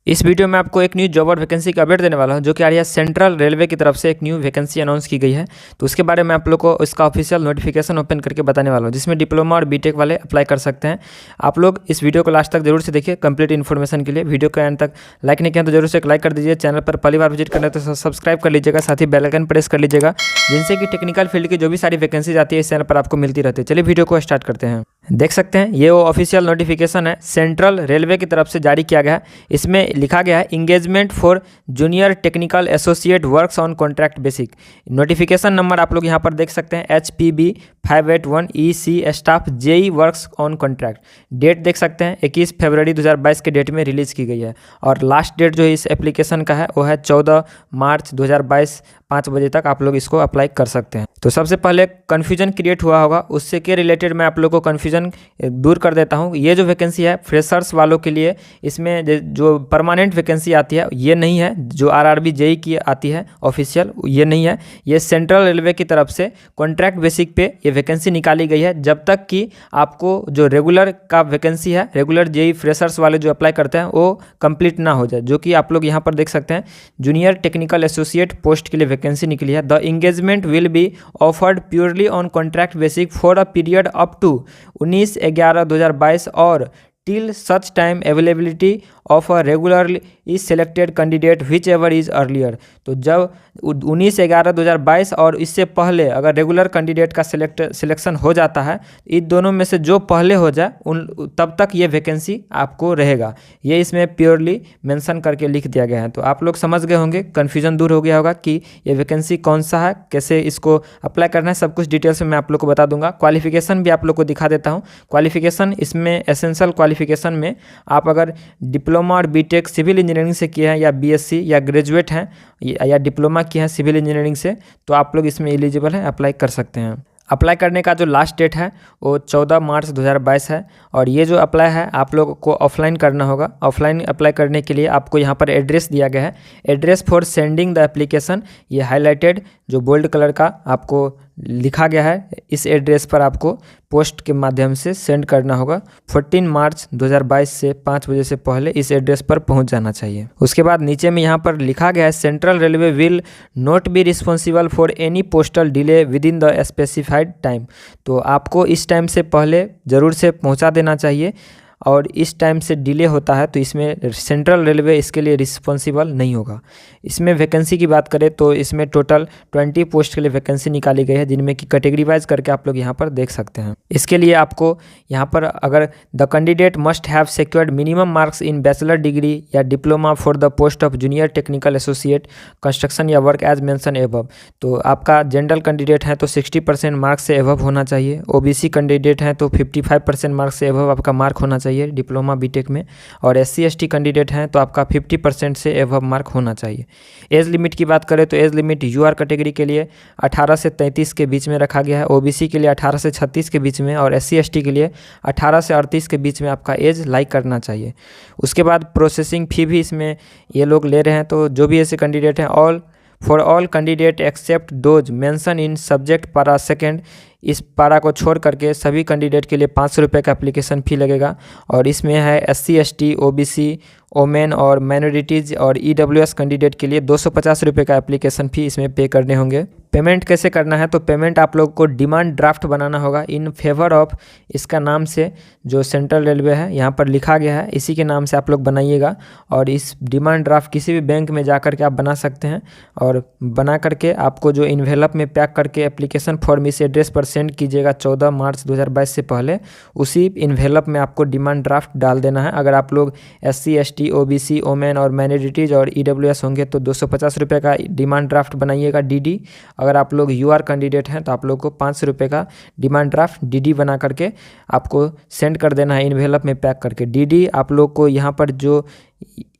इस वीडियो में आपको एक न्यू जॉब और वैकेंसी का अपडेट देने वाला हूं, जो कि आ रही है सेंट्रल रेलवे की तरफ से एक न्यू वैकेंसी अनाउंस की गई है। तो उसके बारे में आप लोग को इसका ऑफिशियल नोटिफिकेशन ओपन करके बताने वाला हूं, जिसमें डिप्लोमा और बीटेक वाले अप्लाई कर सकते हैं। आप लोग इस वीडियो को लास्ट तक जरूर से देखिए कंप्लीट इन्फॉर्मेशन के लिए। वीडियो के एंड तक लाइक नहीं किया तो जरूर से एक लाइक कर दीजिए। चैनल पर पहली बार विजिट करना तो सब्सक्राइब कर लीजिएगा, साथ ही बेल आइकन प्रेस कर लीजिएगा, जिनसे कि टेक्निकल फील्ड की जो भी सारी वैकेंसीज आती है इस चैनल पर आपको मिलती रहती है। चलिए वीडियो को स्टार्ट करते हैं। देख सकते हैं ये वो ऑफिशियल नोटिफिकेशन है, सेंट्रल रेलवे की तरफ से जारी किया गया है। इसमें लिखा गया है engagement for junior technical associate works on contract basic. Notification number आप लोग यहाँ पर देख सकते हैं HPB 581 EC staff JE works on contract. Date देख सकते हैं 21 फरवरी 2022 के डेट में रिलीज़ की गई है, और लास्ट डेट जो इस एप्लीकेशन का है वो है 14 मार्च 2022 5 बजे तक आप लोग इसको अप्लाई कर सकते हैं। तो सबसे पहले कन्फ्यूजन क्रिएट हुआ होगा, उससे के रिलेटेड मैं आप लोग को कन्फ्यूजन दूर कर देता हूँ। ये जो वैकेंसी है फ्रेशर्स वालों के लिए, इसमें जो परमानेंट वैकेंसी आती है ये नहीं है, जो RRB JE की आती है ऑफिशियल ये नहीं है। ये सेंट्रल रेलवे की तरफ से कॉन्ट्रैक्ट बेसिक पे ये वैकेंसी निकाली गई है, जब तक कि आपको जो रेगुलर का वैकेंसी है, रेगुलर JE फ्रेशर्स वाले जो अप्लाई करते हैं वो कंप्लीट ना हो जाए। जो कि आप लोग यहाँ पर देख सकते हैं जूनियर टेक्निकल एसोसिएट पोस्ट के लिए वैकेंसी निकली है। The engagement will be offered purely on contract basic for a period up to 19/11/2022 और till such time availability of a regularly is selected candidate whichever is earlier। तो जब 19/11/2022 और इससे पहले अगर रेगुलर कैंडिडेट का सिलेक्शन हो जाता है, इन दोनों में से जो पहले हो जाए तब तक ये वैकेंसी आपको रहेगा। ये इसमें प्योरली मेंशन करके लिख दिया गया है। तो आप लोग समझ गए होंगे, कन्फ्यूजन दूर हो गया होगा कि ये वैकेंसी कौन सा है, कैसे इसको अप्लाई करना है, सब कुछ डिटेल्स में मैं आप लोग को बता दूंगा। क्वालिफिकेशन भी आप लोग को दिखा देता हूँ। क्वालिफिकेशन इसमें एसेंशियल क्वालिफिकेशन में आप अगर डिप्लोमा और बीटेक सिविल इंजीनियरिंग से किए हैं, या BSc या ग्रेजुएट हैं, या डिप्लोमा किए हैं सिविल इंजीनियरिंग से, तो आप लोग इसमें एलिजिबल हैं, अप्लाई कर सकते हैं। अप्लाई करने का जो लास्ट डेट है वो 14 मार्च 2022 है। और ये जो अप्लाई है आप लोग को ऑफलाइन करना होगा। ऑफलाइन अप्लाई करने के लिए आपको यहाँ पर एड्रेस दिया गया है, address for sending the application, ये हाईलाइटेड जो बोल्ड कलर का आपको लिखा गया है। इस एड्रेस पर आपको पोस्ट के माध्यम से सेंड करना होगा। 14 मार्च 2022 से 5 बजे से पहले इस एड्रेस पर पहुंच जाना चाहिए। उसके बाद नीचे में यहाँ पर लिखा गया है central railway will not be responsible for any postal delay with in the specified time. तो आपको इस टाइम से पहले ज़रूर से पहुँचा देना चाहिए, और इस टाइम से डिले होता है तो इसमें सेंट्रल रेलवे इसके लिए रिस्पॉन्सिबल नहीं होगा। इसमें वैकेंसी की बात करें तो इसमें टोटल 20 पोस्ट के लिए वैकेंसी निकाली गई है, जिनमें कि कैटेगरी वाइज करके आप लोग यहाँ पर देख सकते हैं। इसके लिए आपको यहाँ पर अगर the candidate must have secured minimum marks in bachelor degree या diploma for the post of junior technical associate construction या वर्क एज मेंशन एबव। तो आपका जनरल कैंडिडेट है तो 60% मार्क्स से एबव होना चाहिए। OBC कैंडिडेट हैं तो 55% मार्क्स से एबव आपका मार्क होना चाहिए डिप्लोमा बीटेक में, और SC ST कैंडिडेट हैं तो आपका 50% से एबव मार्क होना चाहिए। एज लिमिट की बात करें तो एज लिमिट UR कैटेगरी के लिए 18 से 33 के बीच में रखा गया है, OBC के लिए 18 से 36 के बीच में, और SC ST के लिए 18 से 38 के बीच में आपका एज लाइक करना चाहिए। उसके बाद प्रोसेसिंग फ़ी भी इसमें ये लोग ले रहे हैं। तो जो भी ऐसे कैंडिडेट हैं, for all candidate except those mention in subject para second, इस पारा को छोड़ करके सभी कैंडिडेट के लिए 500 रुपये का एप्लीकेशन फ़ी लगेगा। और इसमें है SC ST OBC ओमेन और माइनॉरिटीज़ और EWS कैंडिडेट के लिए 250 रुपये का एप्लीकेशन फ़ी इसमें पे करने होंगे। पेमेंट कैसे करना है, तो पेमेंट आप लोग को डिमांड ड्राफ्ट बनाना होगा इन फेवर ऑफ, इसका नाम से जो सेंट्रल रेलवे है यहाँ पर लिखा गया है, इसी के नाम से आप लोग बनाइएगा। और इस डिमांड ड्राफ्ट किसी भी बैंक में जा कर के आप बना सकते हैं, और बना करके आपको जो इन्वेलप में पैक करके एप्लीकेशन फॉर्म इस एड्रेस पर सेंड कीजिएगा 14 मार्च 2022 से पहले। उसी इन्वेलप में आपको डिमांड ड्राफ्ट डाल देना है। अगर आप लोग SC ST OBC ओमेन और माइनॉरिटीज़ और EWS होंगे तो 250 रुपये का डिमांड ड्राफ्ट बनाइएगा DD। अगर आप लोग UR कैंडिडेट हैं तो आप लोग को 500 रुपये का डिमांड ड्राफ्ट DD बना करके आपको सेंड कर देना है इन्वेलप में पैक करके। DD आप लोग को यहाँ पर जो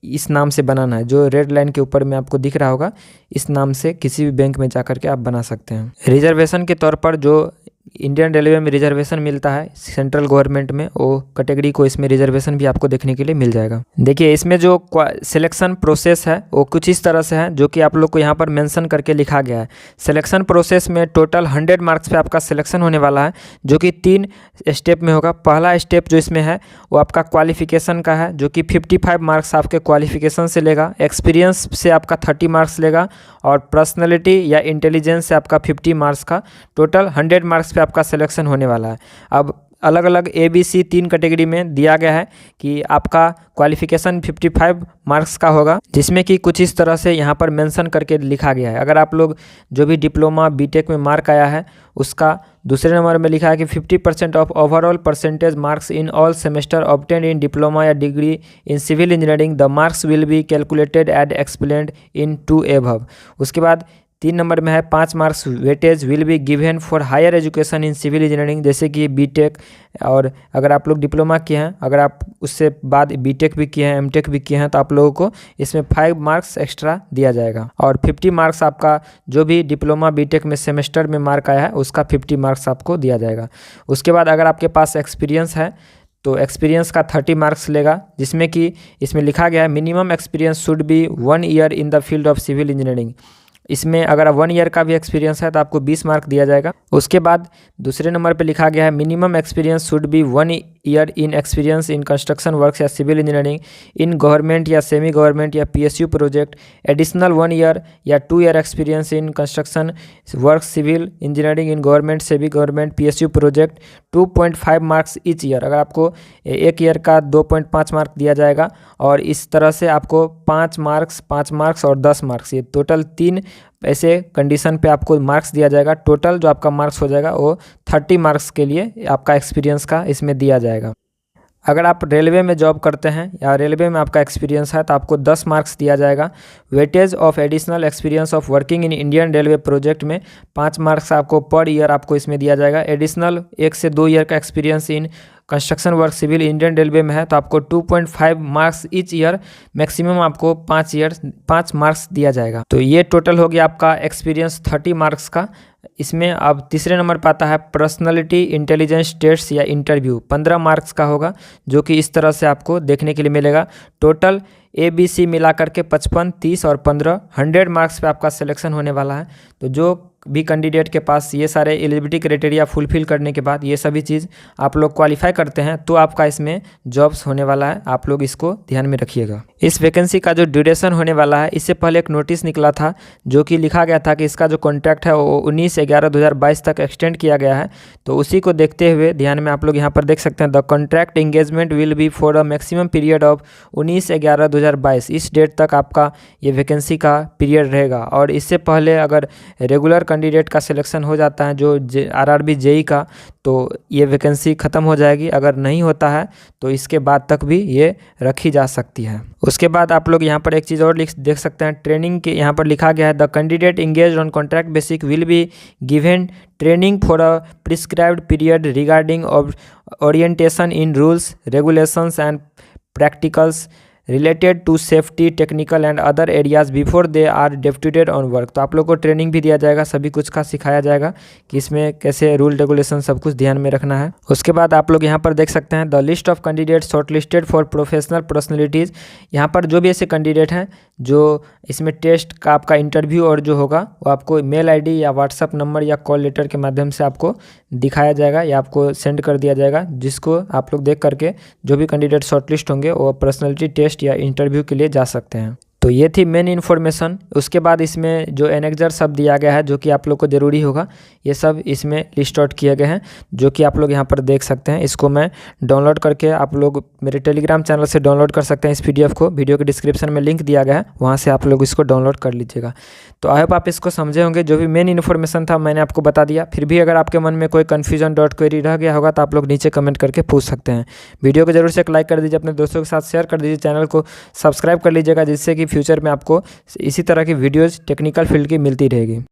इस नाम से बनाना है, जो रेड लाइन के ऊपर में आपको दिख रहा होगा, इस नाम से किसी भी बैंक में जा कर के आप बना सकते हैं। रिजर्वेशन के तौर पर जो इंडियन रेलवे में रिजर्वेशन मिलता है सेंट्रल गवर्नमेंट में, वो कैटेगरी को इसमें रिजर्वेशन भी आपको देखने के लिए मिल जाएगा। देखिए इसमें जो सिलेक्शन प्रोसेस है वो कुछ इस तरह से है, जो कि आप लोग को यहाँ पर मेंशन करके लिखा गया है। सिलेक्शन प्रोसेस में टोटल 100 मार्क्स पे आपका सिलेक्शन होने वाला है, जो कि 3 स्टेप में होगा। पहला स्टेप जो इसमें है वो आपका क्वालिफिकेशन का है, जो कि 55 मार्क्स आपके क्वालिफिकेशन से लेगा। एक्सपीरियंस से आपका 30 मार्क्स लेगा, और पर्सनैलिटी या इंटेलिजेंस से आपका 50 मार्क्स का टोटल 100 मार्क्स पे आपका सिलेक्शन होने वाला है। अब अलग अलग ABC 3 कैटेगरी में दिया गया है कि आपका क्वालिफिकेशन 55 मार्क्स का होगा, जिसमें कि कुछ इस तरह से यहाँ पर मेंशन करके लिखा गया है। अगर आप लोग जो भी डिप्लोमा बीटेक में मार्क आया है उसका दूसरे नंबर में लिखा है कि 50% of overall percentage marks in all semester obtained in diploma या degree in civil engineering, the marks will be calculated and explained in 2 above. उसके बाद 3 नंबर में है 5 marks weightage will be given for higher education in civil engineering, जैसे कि BTech, और अगर आप लोग डिप्लोमा किए हैं, अगर आप उससे बाद बीटेक भी किए हैं, एमटेक भी किए हैं, तो आप लोगों को इसमें 5 मार्क्स एक्स्ट्रा दिया जाएगा। और 50 मार्क्स आपका जो भी डिप्लोमा बीटेक में सेमेस्टर में मार्क आया है उसका 50 मार्क्स आपको दिया जाएगा। उसके बाद अगर आपके पास एक्सपीरियंस है तो एक्सपीरियंस का 30 मार्क्स लेगा, जिसमें कि इसमें लिखा गया है minimum experience should be 1 year in the field of civil engineering. इसमें अगर 1 ईयर का भी एक्सपीरियंस है तो आपको 20 मार्क दिया जाएगा। उसके बाद दूसरे नंबर पे लिखा गया है minimum experience should be 1 year in experience in construction works या सिविल इंजीनियरिंग इन गवर्नमेंट या सेमी गवर्नमेंट या PSU प्रोजेक्ट, एडिशनल 1 ईयर या 2 year experience in construction works civil engineering in government semi government PSU project, 2.5 marks each year. अगर आपको 1 year का 2.5 mark दिया जाएगा, और इस तरह से आपको 5 मार्क्स और 10 मार्क्स, ये टोटल 3 ऐसे कंडीशन पे आपको मार्क्स दिया जाएगा। टोटल जो आपका मार्क्स हो जाएगा वो 30 मार्क्स के लिए आपका एक्सपीरियंस का इसमें दिया जाएगा। अगर आप रेलवे में जॉब करते हैं या रेलवे में आपका एक्सपीरियंस है तो आपको 10 मार्क्स दिया जाएगा। Weightage of additional experience of working in Indian railway project में 5 मार्क्स आपको पर ईयर आपको इसमें दिया जाएगा। एडिशनल 1 से 2 ईयर का experience in construction work civil Indian railway में है तो आपको 2.5 मार्क्स ईच ईयर, मैक्सिमम आपको 5 मार्क्स दिया जाएगा। तो ये टोटल हो गया आपका एक्सपीरियंस 30 मार्क्स का। इसमें अब तीसरे नंबर पर आता है पर्सनैलिटी इंटेलिजेंस टेस्ट या इंटरव्यू, 15 मार्क्स का होगा, जो कि इस तरह से आपको देखने के लिए मिलेगा। टोटल ABC मिला करके 55, 30 और 15 100 मार्क्स पे आपका सिलेक्शन होने वाला है। तो जो भी कैंडिडेट के पास ये सारे एलिजिबिलिटी क्राइटेरिया फुलफिल करने के बाद ये सभी चीज़ आप लोग क्वालिफाई करते हैं तो आपका इसमें जॉब्स होने वाला है। आप लोग इसको ध्यान में रखिएगा। इस वैकेंसी का जो ड्यूरेशन होने वाला है, इससे पहले एक नोटिस निकला था जो कि लिखा गया था कि इसका जो कॉन्ट्रैक्ट है वो 19/11/2022 तक एक्सटेंड किया गया है। तो उसी को देखते हुए ध्यान में आप लोग यहाँ पर देख सकते हैं, the contract engagement will be for a maximum period of 19/11/2022। इस डेट तक आपका ये वैकेंसी का पीरियड रहेगा। और इससे पहले अगर रेगुलर कैंडिडेट का सिलेक्शन हो जाता है जो RRB JEE का, तो ये वैकेंसी ख़त्म हो जाएगी। अगर नहीं होता है तो इसके बाद तक भी ये रखी जा सकती है। उसके बाद आप लोग यहाँ पर एक चीज़ और देख सकते हैं, ट्रेनिंग के यहाँ पर लिखा गया है, the candidate engage on contract basic will be given training for a prescribed period regarding orientation in rules regulations and practicals related to safety technical and other areas before they are deputed on work. तो आप लोग को training भी दिया जाएगा, सभी कुछ का सिखाया जाएगा कि इसमें कैसे रूल रेगुलेशन सब कुछ ध्यान में रखना है। उसके बाद आप लोग यहाँ पर देख सकते हैं, the list of candidate short listed for professional personalities. यहाँ पर जो भी ऐसे कैंडिडेट हैं जो इसमें टेस्ट का आपका इंटरव्यू और जो होगा वो आपको मेल ID या व्हाट्सअप नंबर या कॉल लेटर के माध्यम से आपको दिखाया जाएगा या आपको सेंड कर दिया जाएगा, जिसको आप लोग देख करके जो भी कैंडिडेट शॉर्टलिस्ट होंगे वो पर्सनैलिटी टेस्ट या इंटरव्यू के लिए जा सकते हैं। तो ये थी मेन इन्फॉर्मेशन। उसके बाद इसमें जो एनेक्जर सब दिया गया है जो कि आप लोग को ज़रूरी होगा, ये सब इसमें लिस्ट आउट किए गए हैं जो कि आप लोग यहाँ पर देख सकते हैं। इसको मैं डाउनलोड करके आप लोग मेरे टेलीग्राम चैनल से डाउनलोड कर सकते हैं। इस PDF को वीडियो के डिस्क्रिप्शन में लिंक दिया गया है, वहाँ से आप लोग इसको डाउनलोड कर लीजिएगा। तो आई होप आप इसको समझे होंगे। जो भी मेन इन्फॉर्मेशन था मैंने आपको बता दिया। फिर भी अगर आपके मन में कोई कन्फ्यूजन डॉट क्वेरी रह गया होगा तो आप लोग नीचे कमेंट करके पूछ सकते हैं। वीडियो को जरूर से एक लाइक कर दीजिए, अपने दोस्तों के साथ शेयर कर दीजिए, चैनल को सब्सक्राइब कर लीजिएगा, जिससे कि फ्यूचर में आपको इसी तरह की वीडियोज़ टेक्निकल फील्ड की मिलती रहेगी।